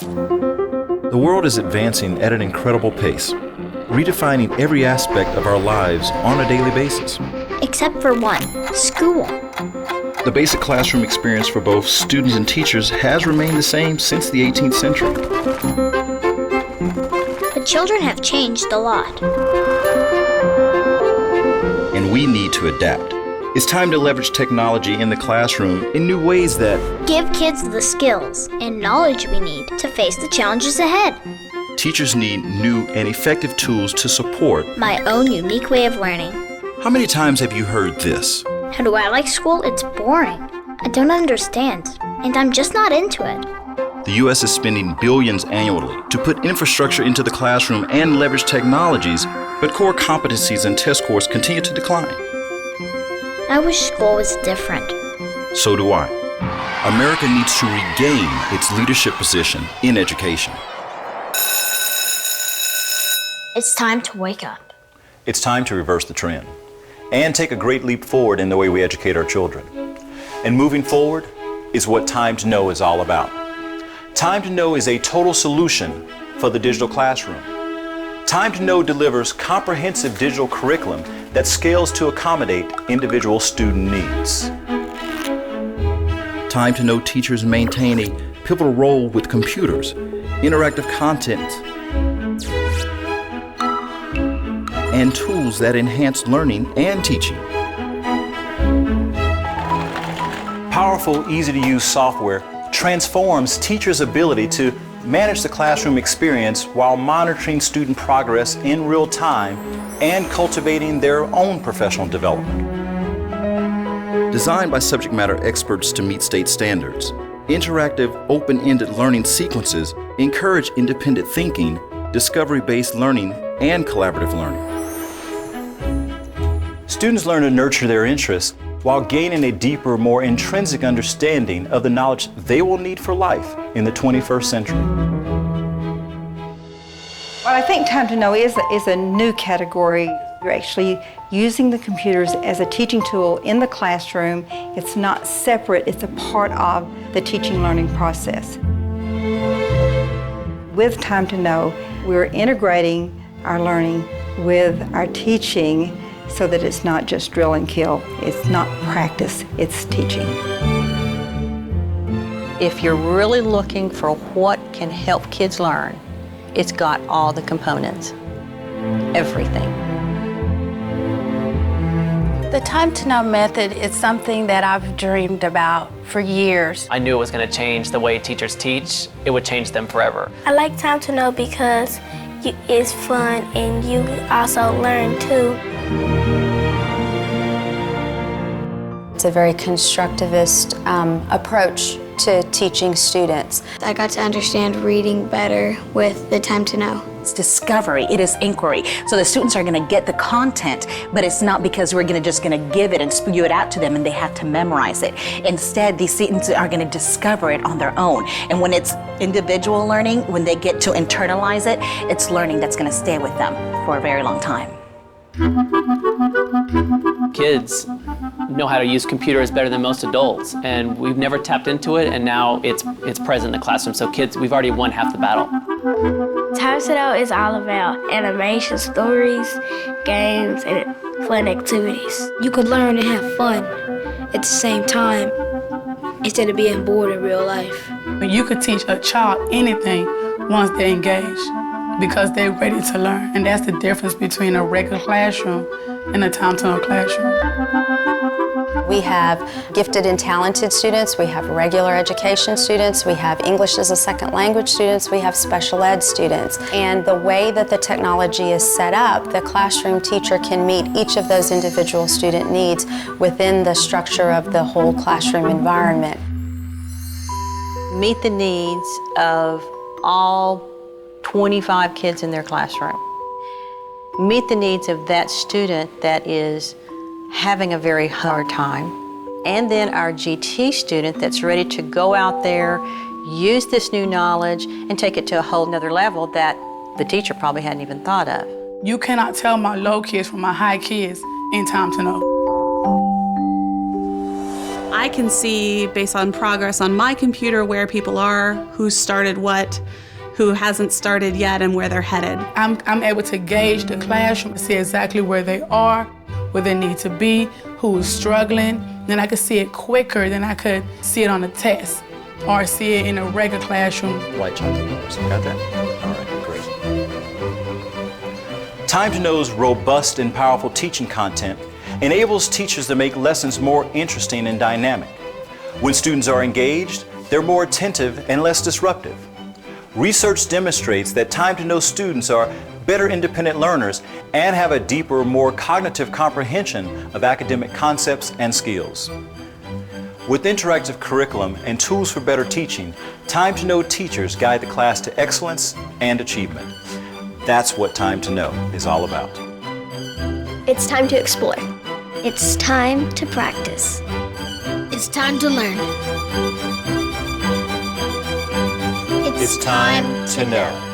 The world is advancing at an incredible pace, redefining every aspect of our lives on a daily basis. Except for one, school. The basic classroom experience for both students and teachers has remained the same since the 18th century. But children have changed a lot. And we need to adapt. It's time to leverage technology in the classroom in new ways that give kids the skills and knowledge we need to face the challenges ahead. Teachers need new and effective tools to support my own unique way of learning. How many times have you heard this? How do I like school? It's boring. I don't understand, and I'm just not into it. The U.S. is spending billions annually to put infrastructure into the classroom and leverage technologies, but core competencies and test scores continue to decline. I wish school was different. So do I. America needs to regain its leadership position in education. It's time to wake up. It's time to reverse the trend and take a great leap forward in the way we educate our children. And moving forward is what Time to Know is all about. Time to Know is a total solution for the digital classroom. Time to Know delivers comprehensive digital curriculum that scales to accommodate individual student needs. Time to Know teachers maintain a pivotal role with computers, interactive content, and tools that enhance learning and teaching. Powerful, easy-to-use software transforms teachers' ability to manage the classroom experience while monitoring student progress in real time and cultivating their own professional development. Designed by subject matter experts to meet state standards, interactive, open-ended learning sequences encourage independent thinking, discovery-based learning, and collaborative learning. Students learn to nurture their interests while gaining a deeper, more intrinsic understanding of the knowledge they will need for life in the 21st century. Well, I think Time to Know is a new category. You're actually using the computers as a teaching tool in the classroom. It's not separate, it's a part of the teaching learning process. With Time to Know, we're integrating our learning with our teaching so that it's not just drill and kill. It's not practice, it's teaching. If you're really looking for what can help kids learn, it's got all the components, everything. The Time to Know method is something that I've dreamed about for years. I knew it was going to change the way teachers teach. It would change them forever. I like Time to Know because it's fun and you also learn too. It's a very constructivist approach to teaching students. I got to understand reading better with the Time to Know. It's discovery, it is inquiry. So the students are gonna get the content, but it's not because we're just gonna give it and spew it out to them and they have to memorize it. Instead, these students are gonna discover it on their own. And when it's individual learning, when they get to internalize it, it's learning that's gonna stay with them for a very long time. Kids know how to use computers better than most adults, and we've never tapped into it, and now it's present in the classroom. So kids, we've already won half the battle. Time to Know is all about animation, stories, games, and fun activities. You could learn and have fun at the same time instead of being bored in real life. You could teach a child anything once they're engaged because they're ready to learn. And that's the difference between a regular classroom and a Time to Know classroom. We have gifted and talented students, we have regular education students, we have English as a second language students, we have special ed students. And the way that the technology is set up, the classroom teacher can meet each of those individual student needs within the structure of the whole classroom environment. Meet the needs of all 25 kids in their classroom. Meet the needs of that student that is having a very hard time. And then our GT student that's ready to go out there, use this new knowledge, and take it to a whole nother level that the teacher probably hadn't even thought of. You cannot tell my low kids from my high kids in Time to Know. I can see, based on progress on my computer, where people are, who started what, who hasn't started yet, and where they're headed. I'm able to gauge the classroom, see exactly where they are, where they need to be, who is struggling. Then I could see it quicker than I could see it on a test or see it in a regular classroom. White chocolate bars. Got that? All right, great. Time to Know's robust and powerful teaching content enables teachers to make lessons more interesting and dynamic. When students are engaged, they're more attentive and less disruptive. Research demonstrates that Time to Know students are better independent learners and have a deeper, more cognitive comprehension of academic concepts and skills. With interactive curriculum and tools for better teaching, Time to Know teachers guide the class to excellence and achievement. That's what Time to Know is all about. It's time to explore. It's time to practice. It's time to learn. It's time to know.